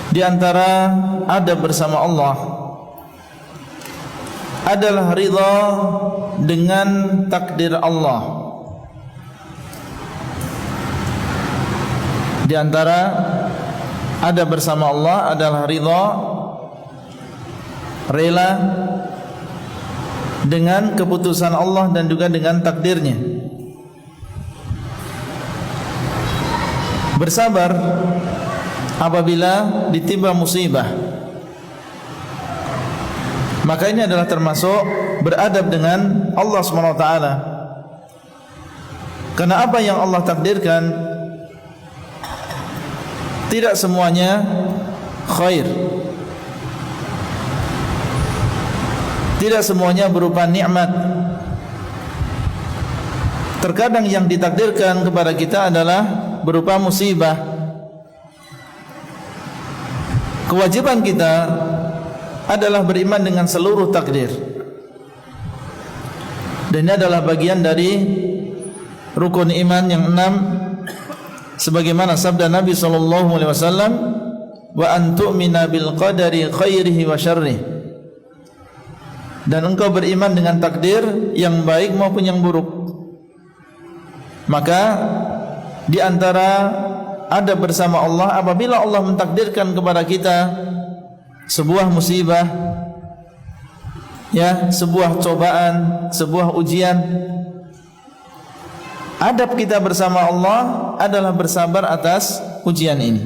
Di antara adab bersama Allah adalah ridha dengan takdir Allah. Di antara adab bersama Allah adalah ridha, rela dengan keputusan Allah dan juga dengan takdirnya. Bersabar apabila ditimpa musibah. Maka ini adalah termasuk beradab dengan Allah SWT. Karena apa yang Allah takdirkan tidak semuanya khair, tidak semuanya berupa nikmat. Terkadang yang ditakdirkan kepada kita adalah berupa musibah. Kewajiban kita adalah beriman dengan seluruh takdir. Dan ini adalah bagian dari rukun iman yang 6, sebagaimana sabda Nabi SAW, wa antu'mina bil qadari khairihi wa syarrihi. Dan engkau beriman dengan takdir yang baik maupun yang buruk. Maka di antara adab bersama Allah, apabila Allah mentakdirkan kepada kita sebuah musibah, ya, sebuah cobaan, sebuah ujian, adab kita bersama Allah adalah bersabar atas ujian ini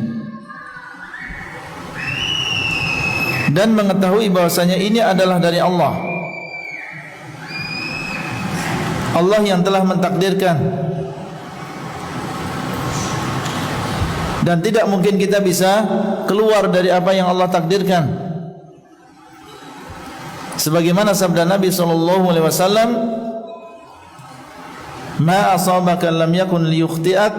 dan mengetahui bahwasanya ini adalah dari Allah. Allah yang telah mentakdirkan, dan tidak mungkin kita bisa keluar dari apa yang Allah takdirkan. Sebagaimana sabda Nabi SAW, ma asabaka lam yakun liyukhti'ak,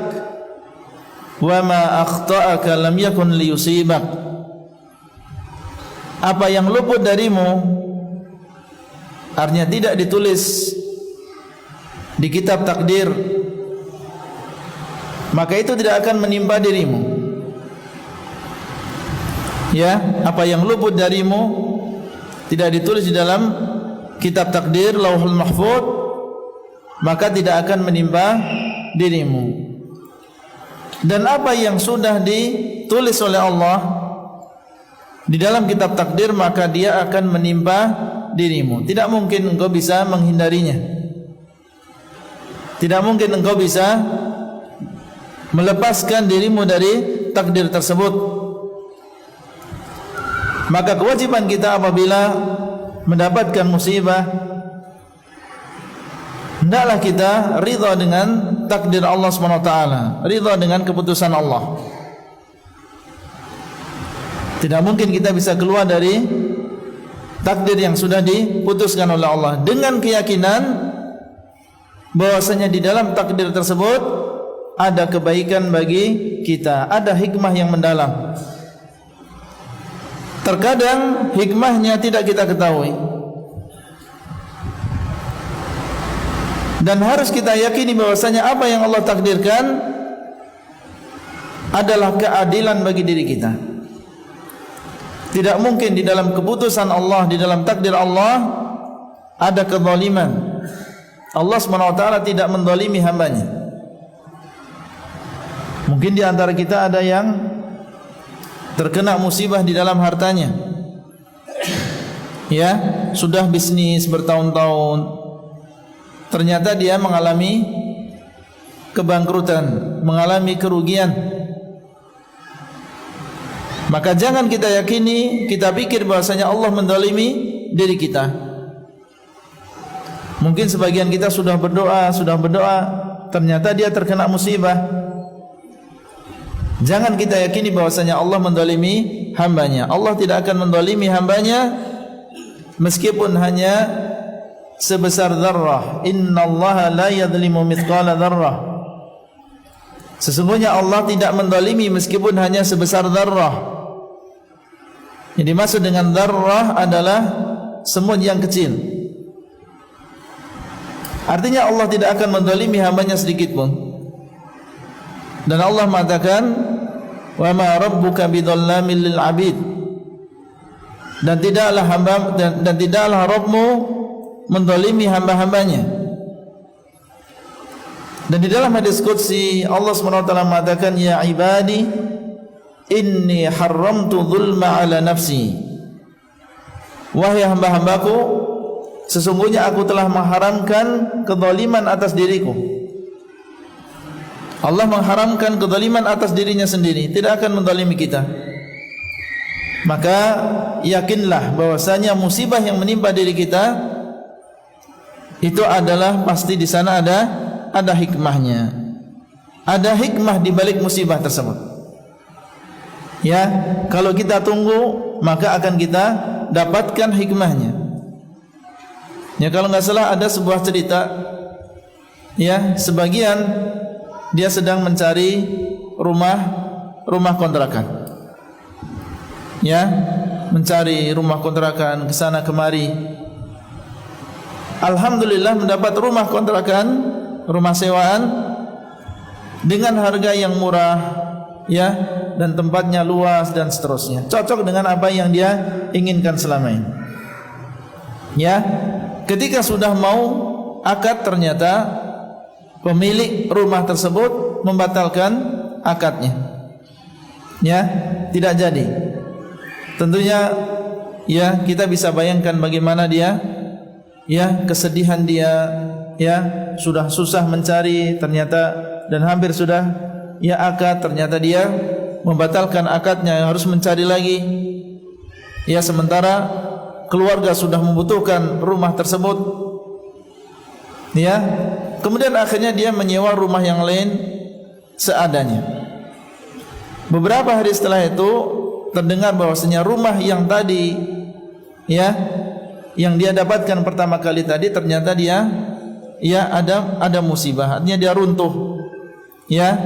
wa ma akhta'aka lam yakun liyusibak. Apa yang luput darimu, artinya tidak ditulis di kitab takdir, maka itu tidak akan menimpa dirimu. Ya, apa yang luput darimu tidak ditulis di dalam kitab takdir Lauhul Mahfuz, maka tidak akan menimpa dirimu. Dan apa yang sudah ditulis oleh Allah di dalam kitab takdir, maka dia akan menimpa dirimu. Tidak mungkin engkau bisa menghindarinya. Tidak mungkin engkau bisa melepaskan dirimu dari takdir tersebut. Maka kewajiban kita apabila mendapatkan musibah, hendaklah kita ridha dengan takdir Allah SWT, ridha dengan keputusan Allah. Tidak mungkin kita bisa keluar dari takdir yang sudah diputuskan oleh Allah, dengan keyakinan bahwasanya di dalam takdir tersebut ada kebaikan bagi kita, ada hikmah yang mendalam. Terkadang hikmahnya tidak kita ketahui, dan harus kita yakini bahwasanya apa yang Allah takdirkan adalah keadilan bagi diri kita. Tidak mungkin di dalam keputusan Allah, di dalam takdir Allah ada kezaliman. Allah SWT tidak menzalimi hambanya. Mungkin di antara kita ada yang terkena musibah di dalam hartanya, ya, sudah bisnis bertahun-tahun, ternyata dia mengalami kebangkrutan, mengalami kerugian. Maka jangan kita yakini, kita pikir bahwasanya Allah menzalimi diri kita. Mungkin sebagian kita sudah berdoa, ternyata dia terkena musibah. Jangan kita yakini bahwasanya Allah menzalimi hambanya. Allah tidak akan menzalimi hambanya meskipun hanya sebesar dzarrah. Innallaha la yadzlimu mithqala dzarrah. Sesungguhnya Allah tidak menzalimi meskipun hanya sebesar dzarrah. Yang dimaksud dengan dzarrah adalah semut yang kecil. Artinya Allah tidak akan menzalimi hambanya sedikit pun. Dan Allah mengatakan, wa ma rabbuka bidzallamin lil 'abid. Dan tidaklah Rabbmu menzalimi hamba-hambanya. Dan di dalam hadis qudsi Allah SWT mengatakan, ya ibadi inni haramtu dzulma ala nafsi. Wahai hamba-hambaku, sesungguhnya aku telah mengharamkan kezaliman atas diriku. Allah mengharamkan kezaliman atas dirinya sendiri, tidak akan menzalimi kita. Maka yakinlah bahwasanya musibah yang menimpa diri kita itu adalah pasti di sana ada hikmahnya. Ada hikmah di balik musibah tersebut. Ya, kalau kita tunggu maka akan kita dapatkan hikmahnya. Ya, kalau enggak salah ada sebuah cerita, ya, sebagian dia sedang mencari rumah kontrakan. Ya, mencari rumah kontrakan ke sana kemari. Alhamdulillah mendapat rumah kontrakan, rumah sewaan dengan harga yang murah, ya, dan tempatnya luas dan seterusnya. Cocok dengan apa yang dia inginkan selama ini. Ya, ketika sudah mau akad ternyata pemilik rumah tersebut membatalkan akadnya. Ya, tidak jadi. Tentunya ya kita bisa bayangkan bagaimana dia, ya, kesedihan dia, ya, sudah susah mencari ternyata dan hampir sudah ya akad, ternyata dia membatalkan akadnya, harus mencari lagi. Ya, sementara keluarga sudah membutuhkan rumah tersebut. Ya, kemudian akhirnya dia menyewa rumah yang lain seadanya. Beberapa hari setelah itu terdengar bahwasanya rumah yang tadi, ya, yang dia dapatkan pertama kali tadi ternyata dia, ya, ada musibah, artinya dia runtuh, ya,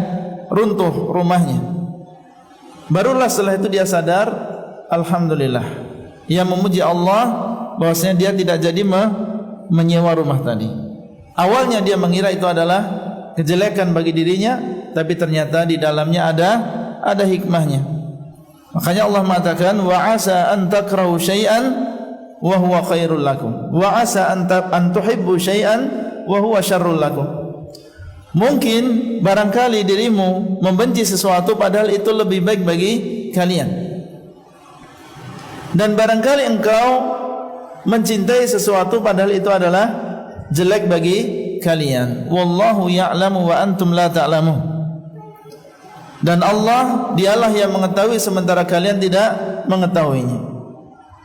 runtuh rumahnya. Barulah setelah itu dia sadar, alhamdulillah, ia memuji Allah bahwasanya dia tidak jadi menyewa rumah tadi. Awalnya dia mengira itu adalah kejelekan bagi dirinya, tapi ternyata di dalamnya ada hikmahnya. Makanya Allah mengatakan, wa asa an takrahu syai'an wa huwa khairul lakum, wa asa an tuhibbu syai'an wa huwa syarrul lakum. Mungkin barangkali dirimu membenci sesuatu padahal itu lebih baik bagi kalian. Dan barangkali engkau mencintai sesuatu padahal itu adalah jelek bagi kalian. Wallahu ya'lamu wa antum la ta'lamun. Dan Allah, dialah yang mengetahui sementara kalian tidak mengetahuinya.